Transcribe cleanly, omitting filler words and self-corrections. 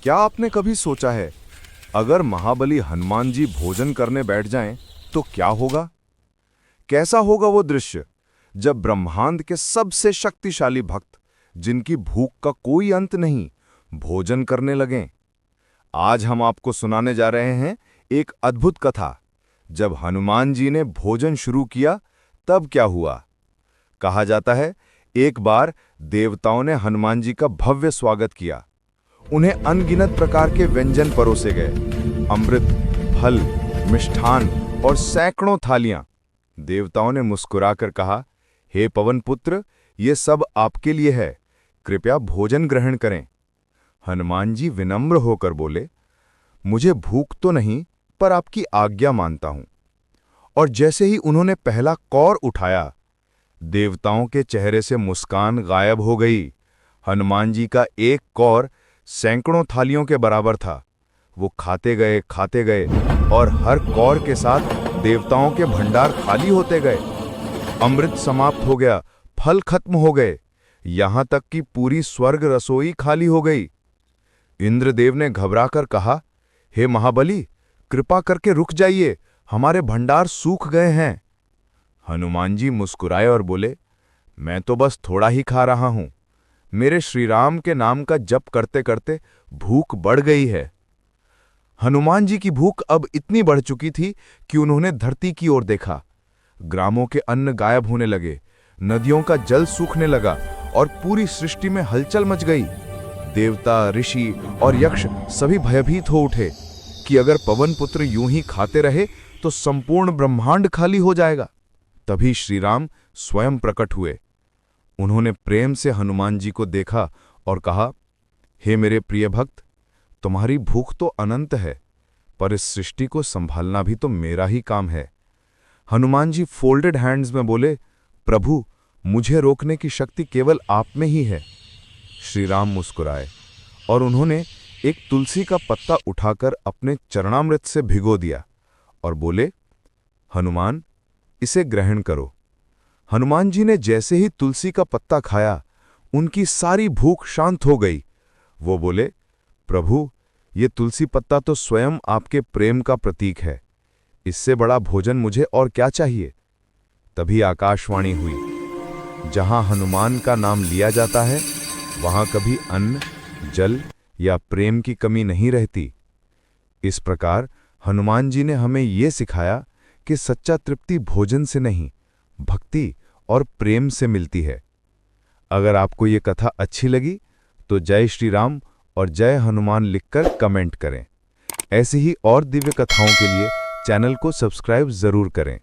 क्या आपने कभी सोचा है, अगर महाबली हनुमान जी भोजन करने बैठ जाएं तो क्या होगा? कैसा होगा वो दृश्य जब ब्रह्मांड के सबसे शक्तिशाली भक्त, जिनकी भूख का कोई अंत नहीं, भोजन करने लगें? आज हम आपको सुनाने जा रहे हैं एक अद्भुत कथा। जब हनुमान जी ने भोजन शुरू किया तब क्या हुआ। कहा जाता है, एक बार देवताओं ने हनुमान जी का भव्य स्वागत किया। उन्हें अनगिनत प्रकार के व्यंजन परोसे गए, अमृत, फल, मिष्ठान और सैकड़ों थालियां। देवताओं ने मुस्कुराकर कहा, हे पवन पुत्र, ये सब आपके लिए है, कृपया भोजन ग्रहण करें। हनुमान जी विनम्र होकर बोले, मुझे भूख तो नहीं, पर आपकी आज्ञा मानता हूं। और जैसे ही उन्होंने पहला कौर उठाया, देवताओं के चेहरे से मुस्कान गायब हो गई। हनुमान जी का एक कौर सैकड़ों थालियों के बराबर था। वो खाते गए और हर कौर के साथ देवताओं के भंडार खाली होते गए। अमृत समाप्त हो गया, फल खत्म हो गए, यहां तक कि पूरी स्वर्ग रसोई खाली हो गई। इंद्रदेव ने घबराकर कहा, हे महाबली, कृपा करके रुक जाइए, हमारे भंडार सूख गए हैं। हनुमान जी मुस्कुराए और बोले, मैं तो बस थोड़ा ही खा रहा हूं। मेरे श्रीराम के नाम का जप करते करते भूख बढ़ गई है। हनुमान जी की भूख अब इतनी बढ़ चुकी थी कि उन्होंने धरती की ओर देखा। ग्रामों के अन्न गायब होने लगे, नदियों का जल सूखने लगा और पूरी सृष्टि में हलचल मच गई। देवता, ऋषि और यक्ष सभी भयभीत हो उठे कि अगर पवन पुत्र यूं ही खाते रहे तो संपूर्ण ब्रह्मांड खाली हो जाएगा। तभी श्रीराम स्वयं प्रकट हुए। उन्होंने प्रेम से हनुमान जी को देखा और कहा, हे मेरे प्रिय भक्त, तुम्हारी भूख तो अनंत है, पर इस सृष्टि को संभालना भी तो मेरा ही काम है। हनुमान जी फोल्डेड हैंड्स में बोले, प्रभु, मुझे रोकने की शक्ति केवल आप में ही है। श्रीराम मुस्कुराए और उन्होंने एक तुलसी का पत्ता उठाकर अपने चरणामृत से भिगो दिया और बोले, हनुमान, इसे ग्रहण करो। हनुमान जी ने जैसे ही तुलसी का पत्ता खाया, उनकी सारी भूख शांत हो गई। वो बोले, प्रभु, ये तुलसी पत्ता तो स्वयं आपके प्रेम का प्रतीक है, इससे बड़ा भोजन मुझे और क्या चाहिए। तभी आकाशवाणी हुई, जहां हनुमान का नाम लिया जाता है, वहां कभी अन्न, जल या प्रेम की कमी नहीं रहती। इस प्रकार हनुमान जी ने हमें ये सिखाया कि सच्चा तृप्ति भोजन से नहीं, भक्ति और प्रेम से मिलती है। अगर आपको ये कथा अच्छी लगी तो जय श्री राम और जय हनुमान लिखकर कमेंट करें। ऐसी ही और दिव्य कथाओं के लिए चैनल को सब्सक्राइब जरूर करें।